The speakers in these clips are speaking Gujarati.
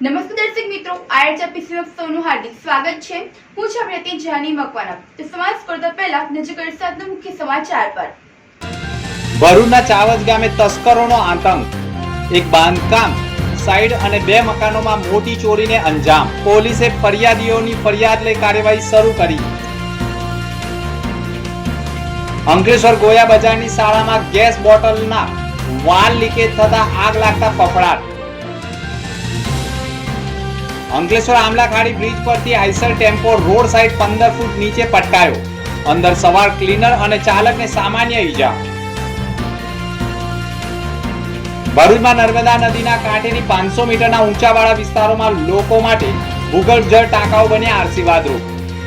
નમસ્તે દર્શક મિત્રો, આઈઆરએચપીસીમાં સૌનું હાર્દિક સ્વાગત છે। હું છું પ્રતિ જાની મકવાના। તો સમાજ કરતા પહેલા નજર કરીએ આજના મુખ્ય સમાચાર પર। ભરૂચના ચાવજ ગામે તસ્કરોનો આતંક, એક બાંધકામ સાઇડ અને 2 મકાનોમાં મોટી ચોરીને અંજામ। પોલીસે ફરિયાદીઓની ફરિયાદ લઈ કાર્યવાહી શરૂ કરી। અંકલેશ્વર ગોયા બજારની શાળામાં ગેસ બોટલના વાલ લીકેજ થતા આગ લાગતા ફફડાટ। અંકલેશ્વર આમલા ખાડી બ્રિજ પરથી આઈસર ટેમ્પો રોડ સાઈડ 15 ફૂટ નીચે પટકાયો। અંદર સવાર ક્લીનર અને ચાલકને સામાન્ય ઈજા। ભરૂચમાં નર્મદા નદીના કાંઠેની 500 મીટરના ઊંચાવાળા વિસ્તારોમાં લોકો માટે ભૂગર્ભ જળ ટાંકાઓ બન્યા આશીર્વાદરૂપ।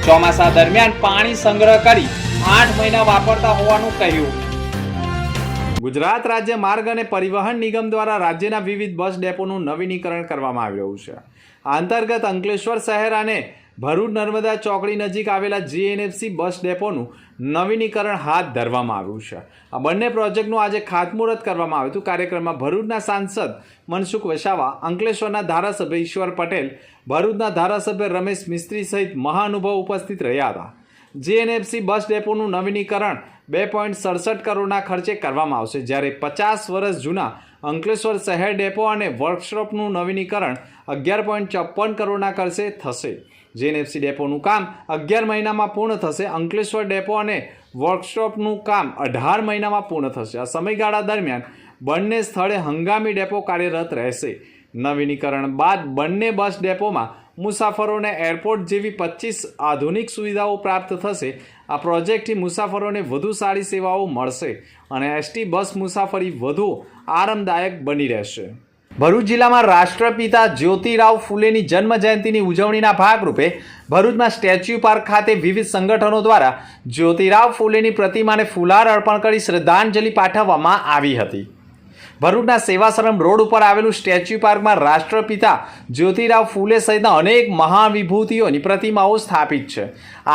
ચોમાસા દરમિયાન પાણી સંગ્રહ કરી 8 મહિના વાપરતા હોવાનું કહ્યું। ગુજરાત રાજ્ય માર્ગ અને પરિવહન નિગમ દ્વારા રાજ્યના વિવિધ બસ ડેપોનું નવીનીકરણ કરવામાં આવી રહ્યું છે। આ અંતર્ગત અંકલેશ્વર શહેર અને ભરૂચ નર્મદા ચોકડી નજીક આવેલા જીએનએફસી બસ ડેપોનું નવીનીકરણ હાથ ધરવામાં આવ્યું છે। આ બંને પ્રોજેક્ટનું આજે ખાતમુહૂર્ત કરવામાં આવ્યું હતું। કાર્યક્રમમાં ભરૂચના સાંસદ મનસુખ વસાવા, અંકલેશ્વરના ધારાસભ્ય ઈશ્વર પટેલ, ભરૂચના ધારાસભ્ય રમેશ મિસ્ત્રી સહિત મહાનુભાવો ઉપસ્થિત રહ્યા હતા। જીએનએફસી બસ ડેપોનું નવીનીકરણ 2.67 કરોડના ખર્ચે કરવામાં આવશે, જ્યારે 50 વર્ષ જૂના અંકલેશ્વર શહેર ડેપો અને વર્કશોપનું નવીનીકરણ 11.54 કરોડના ખર્ચે થશે। જીએનએફસી ડેપોનું કામ 11 મહિનામાં પૂર્ણ થશે। અંકલેશ્વર ડેપો અને વર્કશોપનું કામ 18 મહિનામાં પૂર્ણ થશે। આ સમયગાળા દરમિયાન બંને સ્થળે હંગામી ડેપો કાર્યરત રહેશે। નવીનીકરણ બાદ બંને બસ ડેપોમાં મુસાફરોને એરપોર્ટ જેવી 25 આધુનિક સુવિધાઓ પ્રાપ્ત થશે। આ પ્રોજેક્ટથી મુસાફરોને વધુ સારી સેવાઓ મળશે અને એસટી બસ મુસાફરી વધુ આરામદાયક બની રહેશે। ભરૂચ જિલ્લામાં રાષ્ટ્રપિતા જ્યોતિરાવ ફૂલેની જન્મ જયંતિની ઉજવણીના ભાગરૂપે ભરૂચમાં સ્ટેચ્યુ પાર્ક ખાતે વિવિધ સંગઠનો દ્વારા જ્યોતિરાવ ફૂલેની પ્રતિમાને ફૂલહાર અર્પણ કરી શ્રદ્ધાંજલિ પાઠવવામાં આવી હતી। ભરૂચના સેવાશ્રમ રોડ ઉપર આવેલું સ્ટેચ્યુ પાર્કમાં રાષ્ટ્રપિતા જ્યોતિરાવ ફૂલે સહિતના અનેક મહાવિભૂતિઓની પ્રતિમાઓ સ્થાપિત છે।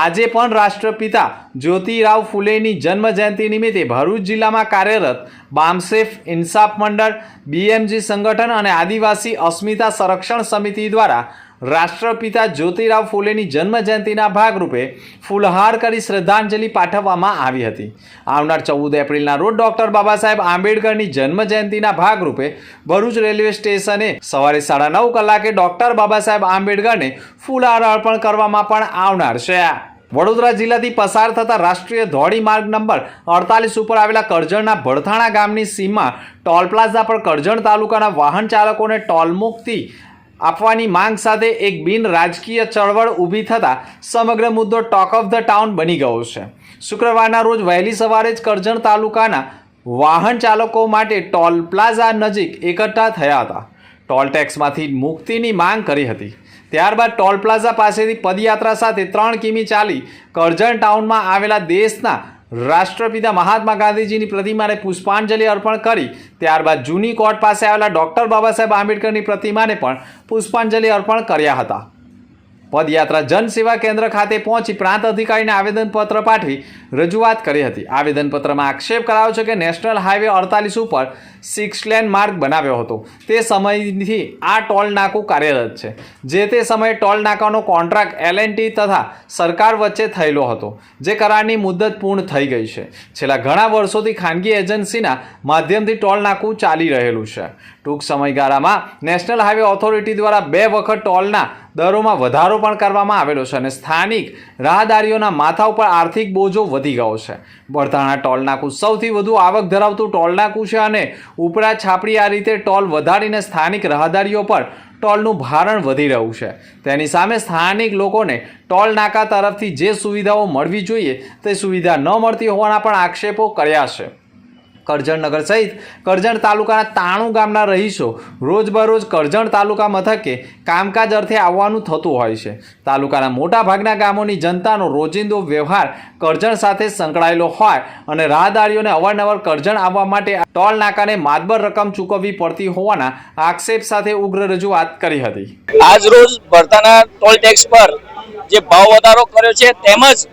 આજે પણ રાષ્ટ્રપિતા જ્યોતિરાવ ફૂલેની જન્મ જયંતિ નિમિત્તે ભરૂચ જિલ્લામાં કાર્યરત બામસેફ, ઇન્સાફ મંડળ, બીએમજી સંગઠન અને આદિવાસી અસ્મિતા સંરક્ષણ સમિતિ દ્વારા રાષ્ટ્રપિતા જ્યોતિરાવ ફૂલેની જન્મ જયંતિના ભાગરૂપે ફૂલહાર કરી શ્રદ્ધાંજલિ પાઠવવામાં આવી હતી। આવનાર 14 એપ્રિલના રોજ ડૉક્ટર બાબા સાહેબ આંબેડકરની જન્મ જયંતિના ભાગરૂપે ભરૂચ રેલવે સ્ટેશને સવારે 9:30 કલાકે ડૉક્ટર બાબા સાહેબ આંબેડકરને ફૂલહાર અર્પણ કરવામાં પણ આવનાર છે। વડોદરા જિલ્લાથી પસાર થતા રાષ્ટ્રીય ધોરી માર્ગ નંબર 48 ઉપર આવેલા કરજણના ભડથાણા ગામની સીમમાં ટોલ પ્લાઝા પર કરજણ તાલુકાના વાહન ચાલકોને ટોલ મુક્તિ આપવાની માંગ સાથે એક બિન રાજકીય ચળવળ ઊભી થતાં સમગ્ર મુદ્દો ટોક ઓફ ધ ટાઉન બની ગયો છે। શુક્રવારના રોજ વહેલી સવારે જ કરજણ તાલુકાના વાહન ચાલકો માટે ટોલ પ્લાઝા નજીક એકઠા થયા હતા। ટોલ ટેક્સમાંથી મુક્તિની માંગ કરી હતી। ત્યારબાદ ટોલ પ્લાઝા પાસેથી પદયાત્રા સાથે 3 કિમી ચાલી કરજણ ટાઉનમાં આવેલા દેશના રાષ્ટ્રપિતા મહાત્મા ગાંધીજીની પ્રતિમાને પુષ્પાંજલિ અર્પણ કરી ત્યારબાદ જૂની કોર્ટ પાસે આવેલા ડૉક્ટર બાબા સાહેબ આંબેડકરની પ્રતિમાને પણ પુષ્પાંજલિ અર્પણ કર્યા હતા। પદયાત્રા જનસેવા કેન્દ્ર ખાતે પહોંચી પ્રાંત અધિકારીને આવેદનપત્ર પાઠવી રજૂઆત કરી હતી। આવેદનપત્રમાં આક્ષેપ કરાયો છે કે નેશનલ હાઈવે 48 ઉપર 6 લેન માર્ગ બનાવ્યો હતો। તે સમયથી આ ટોલ નાકું કાર્યરત છે। જે તે સમયે ટોલ નાકાનો કોન્ટ્રાક્ટ L&T તથા સરકાર વચ્ચે થયેલો હતો, જે કરારની મુદ્દત પૂર્ણ થઈ ગઈ છે। છેલ્લા ઘણા વર્ષોથી ખાનગી એજન્સીના માધ્યમથી ટોલ નાકું ચાલી રહેલું છે। ટૂંક સમયગાળામાં નેશનલ હાઈવે ઓથોરિટી દ્વારા 2 વખત ટોલના દરોમાં વધારો પણ કરવામાં આવેલો છે અને સ્થાનિક રાહદારીઓના માથા ઉપર આર્થિક બોજો વધી ગયો છે। ભડથાણા ટોલ નાકું સૌથી વધુ આવક ધરાવતું ટોલ નાકું છે અને ઉપરા છાપડી આ રીતે ટોલ વધારીને સ્થાનિક રાહદારીઓ પર ટોલનું ભારણ વધી રહ્યું છે। તેની સામે સ્થાનિક લોકોને ટોલ નાકા તરફથી જે સુવિધાઓ મળવી જોઈએ તે સુવિધા ન મળતી હોવાના પણ આક્ષેપો કર્યા છે। કરજણ નગર સહિત કરજણ તાલુકાના 93 ગામના રહીશો રોજબરોજ કરજણ તાલુકા મથકે કામકાજ અર્થે આવવાનું થતું હોય છે। તાલુકાના મોટા ભાગના ગામોની જનતાનો રોજિંદો વ્યવહાર કરજણ સાથે સંકળાયેલો હોય અને રાહદારીઓને અવારનવાર કરજણ આવવા માટે ટોલ નાકાને માતબર રકમ ચૂકવવી પડતી હોવાના આક્ષેપ સાથે ઉગ્ર રજૂઆત કરી હતી। આજ રોજ ભડથાણા ટોલ ટેક્સ પર જે ભાવ વધારો કર્યો છે તેમજ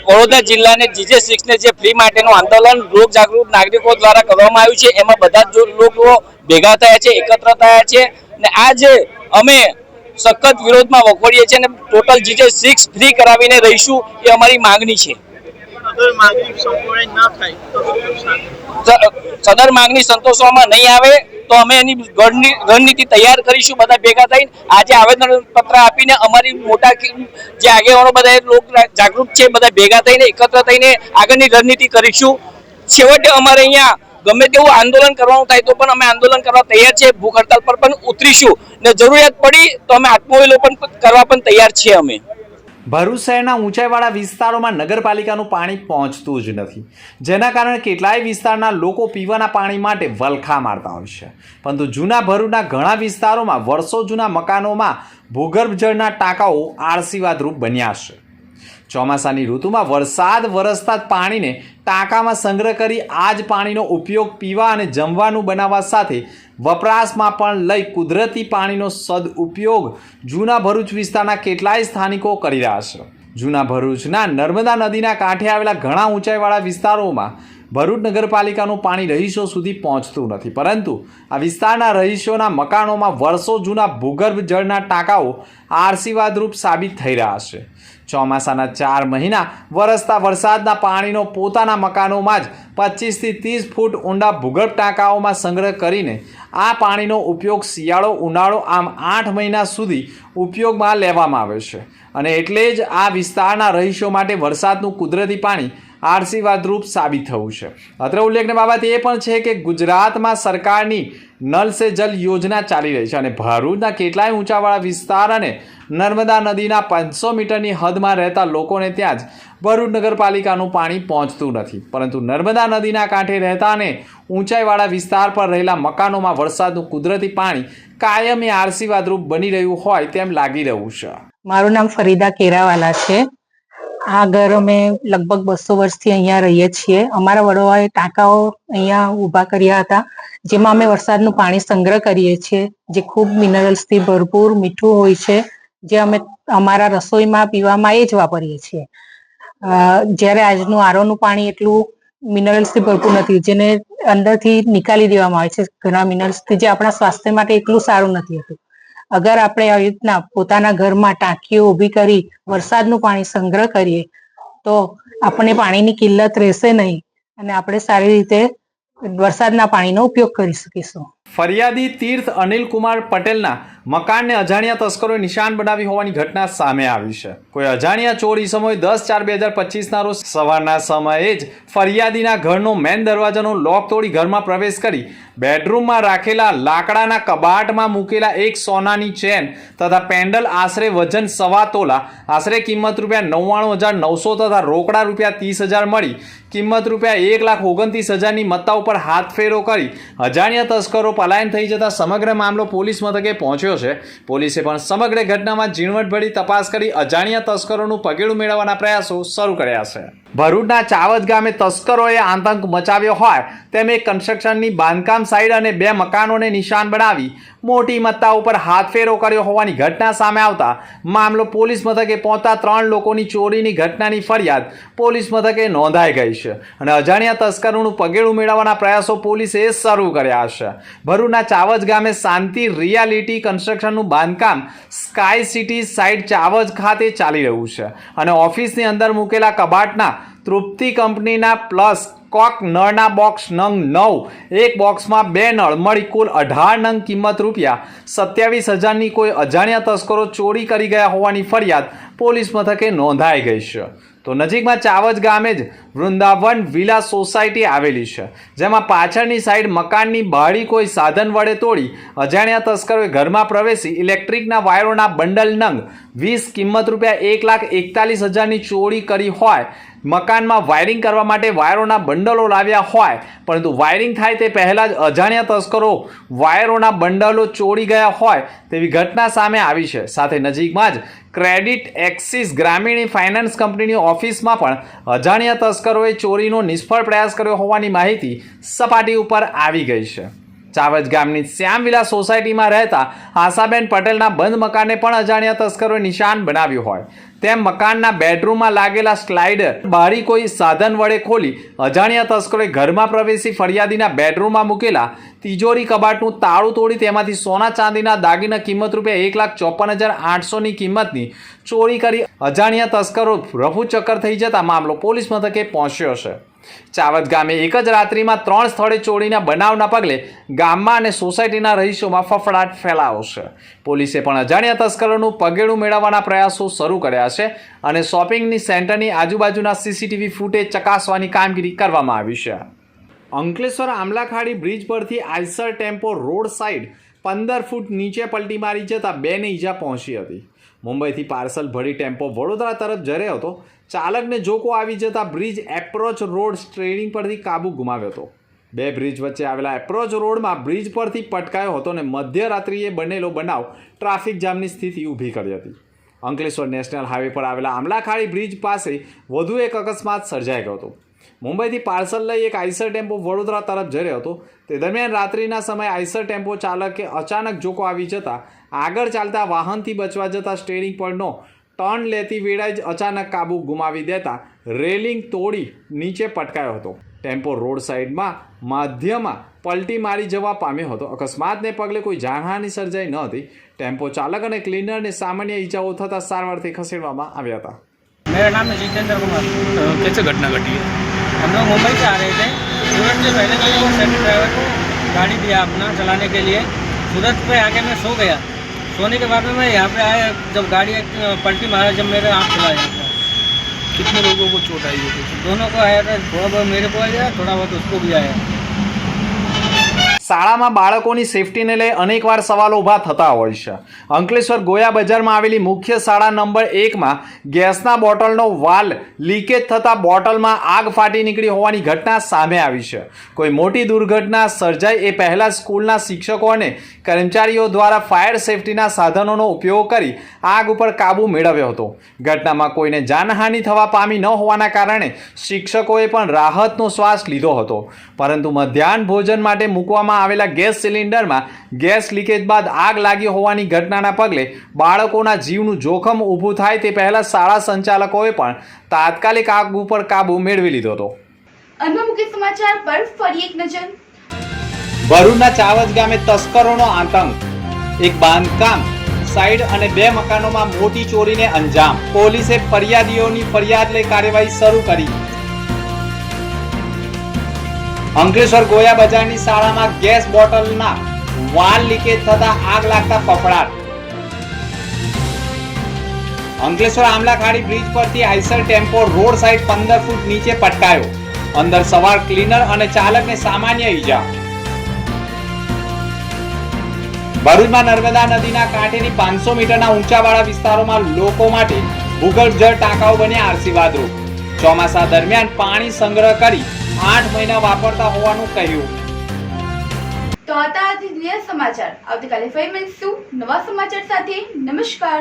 વડોદરા જિલ્લાને GJ6 ને જે ફ્રી માટેનું આંદોલન રોગ જાગૃત નાગરિકો દ્વારા કરવામાં આવ્યું છે, એમાં બધા જ લોકો ભેગા થયા છે, એકત્ર થયા છે અને આ જે અમે સખત વિરોધમાં વખોડીએ છીએ અને ટોટલ GJ6 ફ્રી કરાવીને રહીશું એ અમારી માંગણી છે. અગર માંગણી સંપૂર્ણ ન થાય તો શું કરશો? સદર માંગણી સંતોષવામાં નહીં આવે તો અમે એની રણનીતિ તૈયાર કરીશું બધા ભેગા થઈને. આજે આવેદન પત્ર આપીને અમારી મોટા જે આગેવાનો બધા લોક જાગૃત છે બધા ભેગા થઈને એકત્ર થઈને આગળની રણનીતિ કરીશું. છેવટે અમારે અહીંયા ગમે તેવું આંદોલન કરવાનું થાય તો પણ અમે આંદોલન કરવા તૈયાર છે. ભૂખ હડતાલ પર પણ ઉતરીશું ને જરૂરિયાત પડી તો અમે આત્મવિલોપન કરવા પણ તૈયાર છીએ. અમે ભરૂચ શહેરના ઊંચાઈવાળા વિસ્તારોમાં નગરપાલિકાનું પાણી પહોંચતું જ નથી, જેના કારણે કેટલાય વિસ્તારના લોકો પીવાના પાણી માટે વલખા મારતા હોય છે. પરંતુ જૂના ભરૂચના ઘણા વિસ્તારોમાં વર્ષો જૂના મકાનોમાં ભૂગર્ભ જળના ટાંકાઓ આશીર્વાદરૂપ બન્યા છે. ચોમાસાની ઋતુમાં વરસાદ વરસતા જ પાણીને ટાંકામાં સંગ્રહ કરી આ જ પાણીનો ઉપયોગ પીવા અને જમવાનું બનાવવા સાથે વપરાશમાં પણ લઈ કુદરતી પાણીનો સદઉપયોગ જૂના ભરૂચ વિસ્તારના કેટલાય સ્થાનિકો કરી રહ્યા છે. જૂના ભરૂચના નર્મદા નદીના કાંઠે આવેલા ઘણા ઊંચાઈવાળા વિસ્તારોમાં ભરૂચ નગરપાલિકાનું પાણી રહીશો સુધી પહોંચતું નથી, પરંતુ આ વિસ્તારના રહીશોના મકાનોમાં વર્ષો જૂના ભૂગર્ભ જળના ટાંકાઓ આશીર્વાદરૂપ સાબિત થઈ રહ્યા છે. ચોમાસાના 4 મહિના વરસતા વરસાદના પાણીનો પોતાના મકાનોમાં જ 25 થી 30 ફૂટ ઊંડા ભૂગર્ભ ટાંકાઓમાં સંગ્રહ કરીને આ પાણીનો ઉપયોગ શિયાળો ઉનાળો આમ 8 મહિના સુધી ઉપયોગમાં લેવામાં આવે છે. અને એટલે જ આ વિસ્તારના રહીશો માટે વરસાદનું કુદરતી પાણી આશીર્વાદરૂપ સાબિત થયું છે. અત્રે ઉલ્લેખનીય બાબત એ પણ છે કે ગુજરાતમાં સરકારની નલ સે જલ યોજના ચાલી રહી છે અને ભરૂચના કેટલાય ઊંચાવાળા વિસ્તાર અને નર્મદા નદીના 500 મીટરની હદમાં રહેતા લોકોને ત્યાં જ ભરૂચ નગરપાલિકાનું પાણી પહોંચતું નથી. પરંતુ નર્મદા નદીના કાંઠે રહેતા અને ઊંચાઈવાળા વિસ્તાર પર રહેલા મકાનોમાં વરસાદનું કુદરતી પાણી કાયમી આશીર્વાદરૂપ બની રહ્યું હોય તેમ લાગી રહ્યું છે. મારું નામ ફરીદા કેરાવાલા છે. આ ઘર અમે લગભગ 200 વર્ષથી અહીંયા રહીએ છીએ. અમારા વડવાએ ટાંકાઓ અહીંયા ઊભા કર્યા હતા, જેમાં અમે વરસાદનું પાણી સંગ્રહ કરીએ છીએ, જે ખૂબ મિનરલ્સથી ભરપૂર મીઠું હોય છે, જે અમે અમારા રસોઈમાં પીવામાં એ જ વાપરીએ છીએ. જ્યારે આજનું આરોનું પાણી એટલું મિનરલ્સથી ભરપૂર નથી, જેને અંદરથી નિકાલી દેવામાં આવે છે ઘણા મિનરલ્સથી, જે આપણા સ્વાસ્થ્ય માટે એટલું સારું નથી હોતું. અગર આપણે આવી રીતના પોતાના ઘરમાં ટાંકીઓ ઊભી કરી વરસાદનું પાણી સંગ્રહ કરીએ તો આપણને પાણીની કિલ્લત રહેશે નહીં અને આપણે સારી રીતે વરસાદના પાણીનો ઉપયોગ કરી શકીશું. ફરિયાદી તીર્થ અનિલકુમાર પટેલના મકાનને અજાણ્યા તસ્કરોએ નિશાન બનાવી હોવાની ઘટના સામે આવી છે. કોઈ અજાણ્યા ચોર ઈસમોએ 10/4/2025ના રોજ સવારના સમયે જ ફરિયાદીના ઘરનો મેન દરવાજાનો લોક તોડી ઘરમાં પ્રવેશ કરી બેડરૂમમાં રાખેલા લાકડાના કબાટમાં મૂકેલા એક સોનાની ચેન તથા પેન્ડલ આશરે વજન 1.25 તોલા આશરે કિંમત ₹99,900 તથા રોકડા ₹30,000 મળી કિંમત ₹1,29,000ની મત્તા ઉપર હાથ ફેરો કરી અજાણ્યા તસ્કરો પલાયન થઈ જતા સમગ્ર મામલો પોલીસ મથકે પહોંચ્યો છે. પોલીસે પણ સમગ્ર ઘટનામાં ઝીણવટભરી તપાસ કરી અજાણ્યા તસ્કરોનું પગેડું મેળવવાના પ્રયાસો શરૂ કર્યા છે. ભરૂચના ચાવજ ગામે તસ્કરોએ આતંક મચાવ્યો હોય તેમ એક કન્સ્ટ્રક્શનની બાંધકામ સાઇટ અને 2 મકાનોને નિશાન બનાવી મોટી મત્તા ઉપર હાથફેરો કર્યો હોવાની ઘટના સામે આવતા મામલો પોલીસ મથકે પહોંચતા 3 લોકોની ચોરીની ઘટનાની ફરિયાદ પોલીસ મથકે નોંધાઈ ગઈ છે અને અજાણ્યા તસ્કરોનું પગેડું મેળવવાના પ્રયાસો પોલીસે શરૂ કર્યા છે. ભરૂચના ચાવજ ગામે શાંતિ રિયાલિટી કન્સ્ટ્રક્શનનું બાંધકામ સ્કાય સિટી સાઇટ ચાવજ ખાતે ચાલી રહ્યું છે અને ઓફિસની અંદર મૂકેલા કબાટના તૃપ્તિ કંપનીના પ્લસ કોક નળના બોક્સ નંગ 9, એક બોક્સમાં 2 નળ મળી કુલ 18 નંગ કિંમત ₹27,000ની કોઈ અજાણ્યા તસ્કરો ચોરી કરી ગયા હોવાની ફરિયાદ પોલીસ મથકે નોંધાઈ ગઈ છે. તો નજીકમાં ચાવજ ગામે જ વૃંદાવન વિલા સોસાયટી આવેલી છે, જેમાં પાછળની સાઈડ મકાનની બારી કોઈ સાધન વડે તોડી અજાણ્યા તસ્કરોએ ઘરમાં પ્રવેશી ઇલેક્ટ્રિકના વાયરોના બંડલ નંગ 20 કિંમત ₹1,41,000ની ચોરી કરી હોય. મકાનમાં વાયરિંગ કરવા માટે વાયરોના બંડલો લાવ્યા હોય, પરંતુ વાયરિંગ થાય તે પહેલાં જ અજાણ્યા તસ્કરો વાયરોના બંડલો ચોરી ગયા હોય તેવી ઘટના સામે આવી છે. સાથે નજીકમાં જ ક્રેડિટ એક્સિસ ગ્રામીણ ફાઇનાન્સ કંપનીની ઓફિસમાં પણ અજાણ્યા તસ્કરોએ ચોરીનો નિષ્ફળ પ્રયાસ કર્યો હોવાની માહિતી સપાટી ઉપર આવી ગઈ છે. ચાવજ ગામની શ્યામવિલા સોસાયટીમાં રહેતા આશાબેન પટેલના બંધ મકાનને પણ અજાણ્યા તસ્કરોએ નિશાન બનાવ્યું હોય તેમ મકાનના બેડરૂમમાં લાગેલા સ્લાઇડર બારી કોઈ સાધન વડે ખોલી અજાણ્યા તસ્કરોએ ઘરમાં પ્રવેશી ફરિયાદીના બેડરૂમમાં મૂકેલા તિજોરી કબાટનું તાળું તોડી તેમાંથી સોના ચાંદીના દાગીના કિંમત રૂપિયા 1,54,800ની કિંમતની ચોરી કરી અજાણ્યા તસ્કરો રફુચક્કર થઈ જતા મામલો પોલીસ મથકે પહોંચ્યો છે. ચાવજ ગામે એક જ રાત્રિમાં 3 સ્થળે ચોરીના બનાવના પગલે ગામમાં અને સોસાયટીના રહીશોમાં ફફડાટ ફેલાયો છે. પોલીસે પણ અજાણ્યા તસ્કરોનું પગેડું મેળવવાના પ્રયાસો શરૂ કર્યા છે અને શોપિંગની સેન્ટરની આજુબાજુના સીસીટીવી ફૂટેજ ચકાસવાની કામગીરી કરવામાં આવી છે. અંકલેશ્વર આમલાખાડી બ્રિજ પરથી આઈસર ટેમ્પો રોડ સાઈડ 15 ફૂટ નીચે પલટી મારી જતા 2ને ઈજા પહોંચી હતી. મુંબઈથી પાર્સલ ભરી ટેમ્પો વડોદરા તરફ જઈ રહ્યો હતો. ચાલકને જોકો આવી જતા બ્રિજ એપ્રોચ રોડ સ્ટ્રેડિંગ પરથી કાબુ ગુમાવ્યો હતો. 2 બ્રિજ વચ્ચે આવેલા એપ્રોચ રોડમાં બ્રિજ પરથી પટકાયો હતો અને મધ્યરાત્રિએ બનેલો બનાવ ટ્રાફિક જામની સ્થિતિ ઊભી કરી હતી. અંકલેશ્વર નેશનલ હાઈવે પર આવેલા આમલાખાડી બ્રિજ પાસે વધુ એક અકસ્માત સર્જાઈ ગયો હતો. મુંબઈથી પાર્સલ લઈ એક આઈસર ટેમ્પો વડોદરા તરફ જઈ રહ્યો હતો. તે દરમિયાન રાત્રિના સમયે આઈસર ટેમ્પો ચાલકે અચાનક જોકો આવી જતા આગળ ચાલતા વાહનથી બચવા જતા સ્ટીયરિંગ પરનો ટર્ન લેતી વેળાએ જ અચાનક કાબુ ગુમાવી દેતા રેલિંગ તોડી નીચે પટકાયો હતો. ટેમ્પો રોડ સાઈડમાં મધ્યમાં પલટી મારી જવા પામ્યો હતો. અકસ્માતને પગલે કોઈ જાનહાનિ સર્જાઈ ન હતી. ટેમ્પો ચાલક અને ક્લીનરને સામાન્ય ઈજાઓ થતાં સારવારથી ખસેડવામાં આવ્યા હતા. मेरा नाम है जितेंद्र कुमार। कैसे घटना घटी है? हम लोग मुंबई से आ रहे थे। सूरत से पहले मैंने वो सेकंड ड्राइवर को गाड़ी दिया अपना चलाने के लिए। सूरत पे आके मैं सो गया। सोने के बाद में मैं यहाँ पे आया, जब गाड़ी पलटी मारा, जब मेरे आँख खुला यहाँ पे। कितने लोगों को चोट आई है? दोनों को आया था, थोड़ा बहुत मेरे को आया, थोड़ा बहुत उसको भी आया। શાળામાં બાળકોની સેફટીને લઈ અનેકવાર સવાલો ઊભા થતા હોય છે. અંકલેશ્વર ગોયા બજારમાં આવેલી મુખ્ય શાળા નંબર 1માં ગેસના બોટલનો વાલ્વ લીકેજ થતાં બોટલમાં આગ ફાટી નીકળી હોવાની ઘટના સામે આવી છે. કોઈ મોટી દુર્ઘટના સર્જાય એ પહેલાં સ્કૂલના શિક્ષકો અને કર્મચારીઓ દ્વારા ફાયર સેફટીના સાધનોનો ઉપયોગ કરી આગ ઉપર કાબૂ મેળવ્યો હતો. ઘટનામાં કોઈને જાનહાનિ થવા પામી ન હોવાના કારણે શિક્ષકોએ પણ રાહતનો શ્વાસ લીધો હતો. પરંતુ મધ્યાહન ભોજન માટે મૂકવામાં આવેલા ગેસ સિલિન્ડરમાં ગેસ લીકેજ બાદ આગ લાગી હોવાની ઘટનાના પગલે બાળકોના જીવનું જોખમ ઊભું થાય તે પહેલા શાળા સંચાલકોએ પણ તાત્કાલિક આગ ઉપર કાબુ મેળવી લીધો હતો. અન્ય મુખ્ય સમાચાર પર ફરી એક નજર. ભરૂચના ચાવજ ગામે તસ્કરોનો આતંક. એક બાંધકામ સાઈડ અને 2 મકાનોમાં મોટી ચોરીને અંજામ. પોલીસે ફરિયાદીઓની ફરિયાદ લઈ કાર્યવાહી શરૂ કરી. અંકલેશ્વર ગોયા બજારની શાળામાં ગેસ બોટલના વાલ્વ લીકેજ થતા આગ લાગતા ફફડાટ. અંકલેશ્વર આમલાખાડી બ્રિજ પરથી આઈસર ટેમ્પો રોડ સાઈડ 15 ફૂટ નીચે પટકાયો. અંદર સવાર ક્લીનર અને ચાલકને સામાન્ય ઈજા. ભરૂચમાં નર્મદા નદીના કાંઠેની 500 મીટરના ઊંચાવાળા વિસ્તારોમાં લોકો માટે ભૂગર્ભ જળ ટાંકાઓ બન્યા આશીર્વાદરૂપ. ચોમાસા દરમિયાન પાણી સંગ્રહ કરી 8 મહિના વાપરતા હોવાનું કહ્યું. તો આ હતા આજના સમાચાર. આવતીકાલે ફરી મળીશું નવા સમાચાર સાથે. નમસ્કાર.